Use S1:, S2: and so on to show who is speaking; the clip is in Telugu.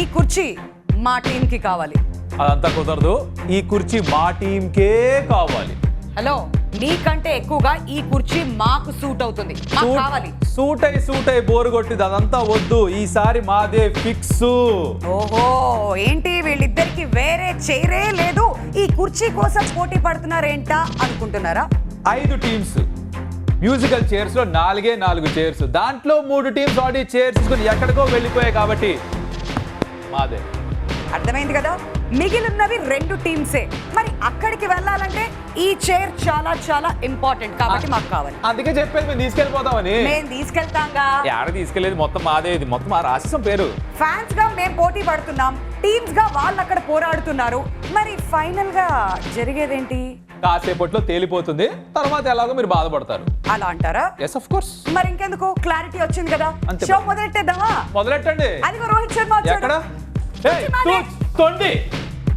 S1: ఈ కుర్చీ మా టీం కి కావాలి.
S2: అదంతా కుదరదు, ఈ కుర్చీ మా టీంకే కావాలి.
S1: హలో, నీకంటే ఎక్కువగా ఈ కుర్చీ మాకు సూట్ అవుతుంది, మాకు కావాలి.
S2: సూట్ అయి బోరు కొట్టింది, అదంతా వద్దు. ఈసారి మాదే ఫిక్స్.
S1: ఓహో, ఏంటి వీళ్ళిద్దరికి వేరే చైరే లేదు, ఈ కుర్చీ కోసం పోటీ పడుతున్నారేంటా అనుకుంటున్నారా?
S2: 5 టీమ్స్, మ్యూజికల్ చైర్స్ లో 4 చైర్స్, దాంట్లో 3 టీమ్స్ ఆడి చైర్స్ తీసుకుని ఎక్కడికో వెళ్ళిపోయాయి కాబట్టి మాదే.
S1: అర్థమైంది కదా, మిగిలినవి 2 టీమ్సే. మరి అక్కడికి వెళ్ళాలంటే ఈ చైర్ చాలా చాలా ఇంపార్టెంట్ కాబట్టి మాకు కావాలి.
S2: అందుకే చెప్పేది మేము తీసుకెళ్ళిపోతామని.
S1: మేము తీసుకెళ్తాంగా.
S2: ఎక్కడ తీసుకెళ్లేదు, మొత్తం మాదే. ఇది మొత్తం మా రాష్ట్రం పేరు.
S1: ఫ్యాన్స్ గా మేము పోటీ పడుతున్నాం, టీమ్స్ గా వాళ్ళు అక్కడ పోరాడుతున్నారు. మరి ఫైనల్ గా జరిగేదేంటి?
S2: కాసేపట్లో తేలిపోతుంది, తర్వాత ఎలాగో మీరు బాధపడతారు.
S1: అలా అంటారా?
S2: Yes of course.
S1: మరి ఇంకెందుకు, క్లారిటీ వచ్చింది కదా,
S2: అంతే.
S1: షో మొదలెట్టేద్దామా?
S2: మొదలెట్టండి.
S1: అదిగో రోహిత్ శర్మ వచ్చాడు.
S2: ఎక్కడ? తొండి